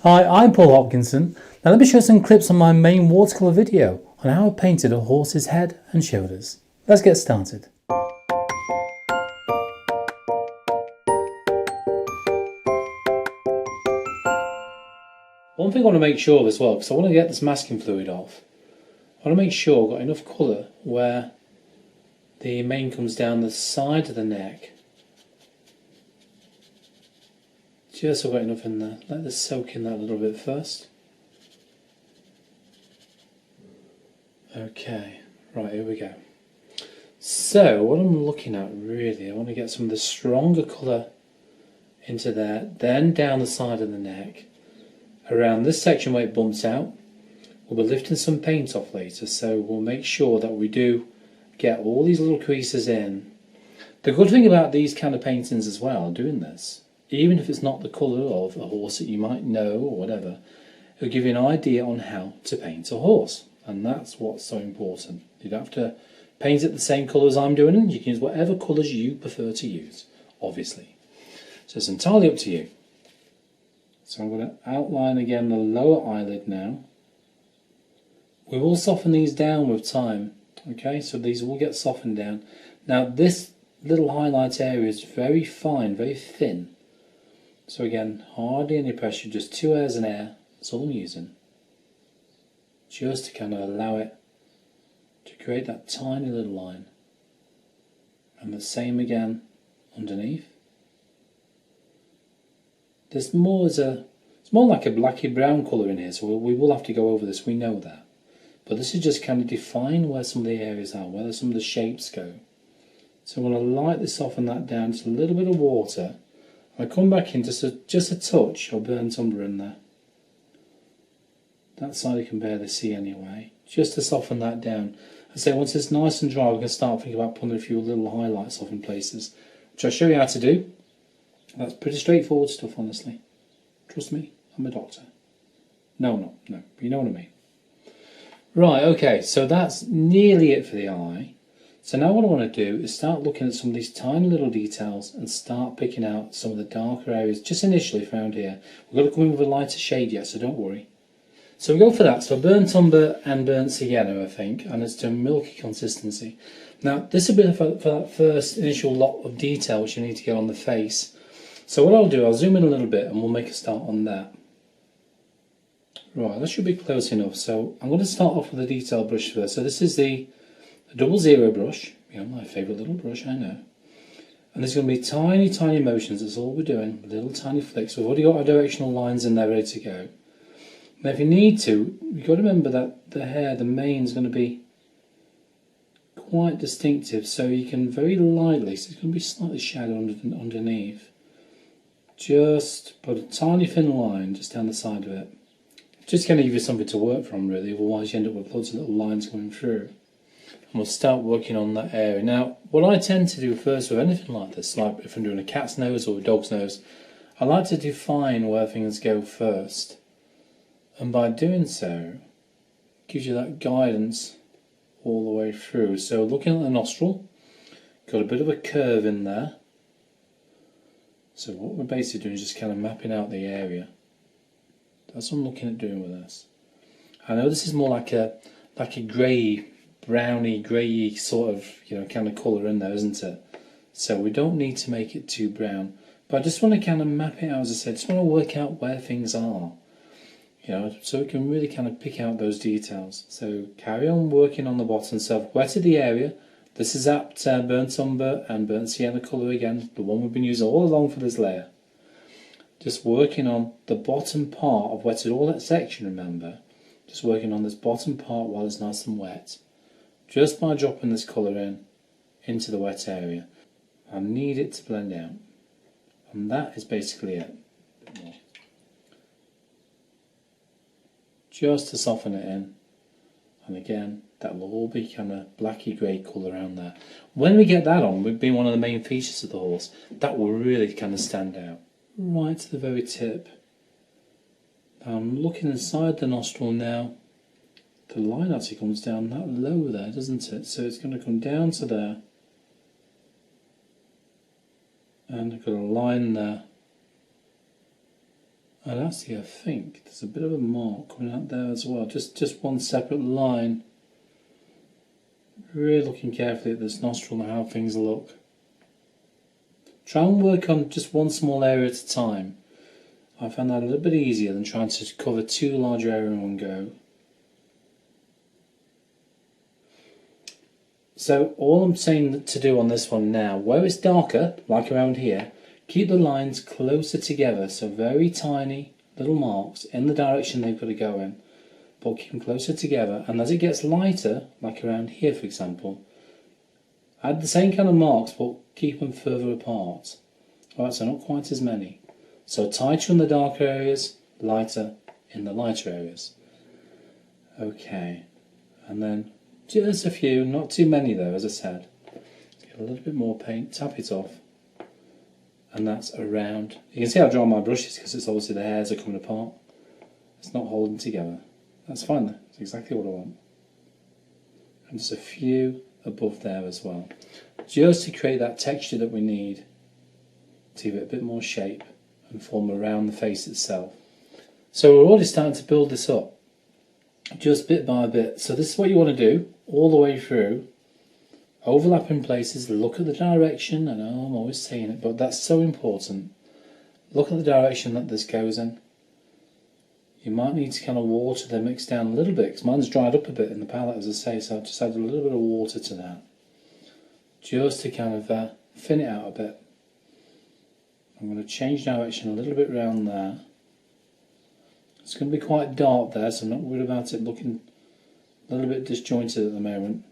Hi, I'm Paul Hopkinson. Now let me show some clips on my main watercolour video on how I painted a horse's head and shoulders. Let's get started. One thing I want to make sure of as well, because I want to get this masking fluid off, I want to make sure I've got enough colour where the mane comes down the side of the neck. Just so I've got enough in there. Let this soak in that a little bit first. Okay, right, here we go. So what I'm looking at really, I want to get some of the stronger colour into there, then down the side of the neck. Around this section where it bumps out, we'll be lifting some paint off later, so we'll make sure that we do get all these little creases in. The good thing about these kind of paintings as well, doing this, even if it's not the colour of a horse that you might know or whatever, it'll give you an idea on how to paint a horse, and that's what's so important. You don't have to paint it the same colour as I'm doing, and you can use whatever colours you prefer to use, obviously. So it's entirely up to you. So I'm going to outline again the lower eyelid now. We will soften these down with time, okay, so these will get softened down. Now this little highlight area is very fine, very thin. So again, hardly any pressure, just 2 hairs in air, that's all I'm using. Just to kind of allow it to create that tiny little line. And the same again underneath. There's more it's more like a blacky brown colour in here, so we will have to go over this, we know that. But this is just kind of define where some of the areas are, where some of the shapes go. So I'm going to lightly soften that down, just a little bit of water. I come back in just a touch of burnt umber in there. That side you can barely see anyway, just to soften that down. I say once it's nice and dry, we can start thinking about putting a few little highlights off in places, which I'll show you how to do. That's pretty straightforward stuff, honestly. Trust me, I'm a doctor. No, you know what I mean. Right, okay, so that's nearly it for the eye. So now what I want to do is start looking at some of these tiny little details and start picking out some of the darker areas, just initially found here. We've got to come in with a lighter shade yet, so don't worry. So we go for that. So burnt umber and burnt sienna, I think, and it's to a milky consistency. Now this will be for that first initial lot of detail which you need to get on the face. So what I'll do, I'll zoom in a little bit and we'll make a start on that. Right, that should be close enough. So I'm going to start off with the detail brush first. So this is the 00 brush, you know, my favourite little brush, I know. And there's going to be tiny, tiny motions, that's all we're doing, little tiny flicks. We've already got our directional lines in there ready to go. Now if you need to, you've got to remember that the hair, the mane is going to be quite distinctive, so you can very lightly, so it's going to be slightly shadowed underneath. Just put a tiny thin line just down the side of it. Just going to give you something to work from really, otherwise you end up with lots of little lines going through. And we'll start working on that area. Now, what I tend to do first with anything like this, like if I'm doing a cat's nose or a dog's nose, I like to define where things go first. And by doing so, it gives you that guidance all the way through. So looking at the nostril, got a bit of a curve in there. So what we're basically doing is just kind of mapping out the area. That's what I'm looking at doing with this. I know this is more like a grey, browny, greyy sort of, you know, kind of colour in there, isn't it? So we don't need to make it too brown. But I just want to kind of map it out, as I said, just want to work out where things are. You know, so we can really kind of pick out those details. So carry on working on the bottom. So I've wetted the area. This is that burnt umber and burnt sienna colour again, the one we've been using all along for this layer. Just working on the bottom part. I've wetted all that section, remember. Just working on this bottom part while it's nice and wet. Just by dropping this colour into the wet area. I need it to blend out. And that is basically it. Just to soften it in. And again, that will all be kind of blacky grey colour around there. When we get that on, we've been one of the main features of the horse, that will really kind of stand out. Right to the very tip. I'm looking inside the nostril now. The line actually comes down that low there, doesn't it? So it's going to come down to there. And I've got a line there. And actually I think there's a bit of a mark coming out there as well, just one separate line. Really looking carefully at this nostril and how things look. Try and work on just one small area at a time. I found that a little bit easier than trying to cover too large area in one go. So all I'm saying to do on this one now, where it's darker, like around here, keep the lines closer together, so very tiny little marks in the direction they've got to go in, but keep them closer together. And as it gets lighter, like around here for example, add the same kind of marks but keep them further apart. Alright, so not quite as many. So tighter in the darker areas, lighter in the lighter areas. Okay, and then just a few, not too many though, as I said. Get a little bit more paint, tap it off, and that's around. You can see how dry my brush is because it's obviously the hairs are coming apart. It's not holding together. That's fine though, it's exactly what I want. And just a few above there as well, just to create that texture that we need to give it a bit more shape and form around the face itself. So we're already starting to build this up, just bit by bit. So this is what you want to do all the way through. Overlap in places, look at the direction. I know I'm always saying it, but that's so important. Look at the direction that this goes in. You might need to kind of water the mix down a little bit, because mine's dried up a bit in the palette, as I say, so I've just added a little bit of water to that, just to kind of thin it out a bit. I'm going to change direction a little bit around there. It's going to be quite dark there, so I'm not worried about it looking a little bit disjointed at the moment.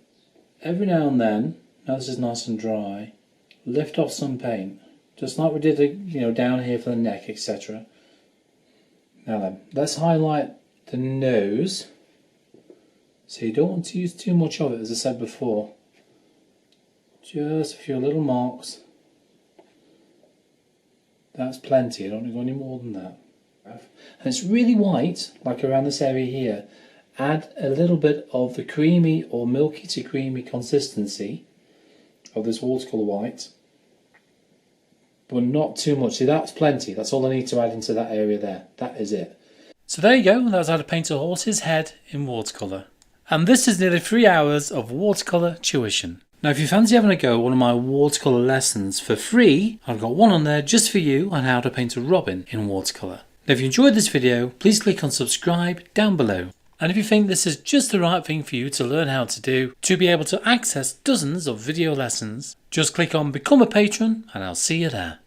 Every now and then, now this is nice and dry, lift off some paint, just like we did, down here for the neck, etc. Now then, let's highlight the nose. So you don't want to use too much of it, as I said before. Just a few little marks. That's plenty, I don't want to go any more than that. And it's really white, like around this area here. Add a little bit of the creamy or milky to creamy consistency of this watercolour white, but not too much. See, that's plenty. That's all I need to add into that area there. That is it. So there you go. That's how to paint a horse's head in watercolour. And this is nearly 3 hours of watercolour tuition. Now if you fancy having a go at one of my watercolour lessons for free, I've got one on there just for you on how to paint a robin in watercolour. Now if you enjoyed this video, please click on subscribe down below. And if you think this is just the right thing for you to learn how to do, to be able to access dozens of video lessons, just click on Become a Patron and I'll see you there.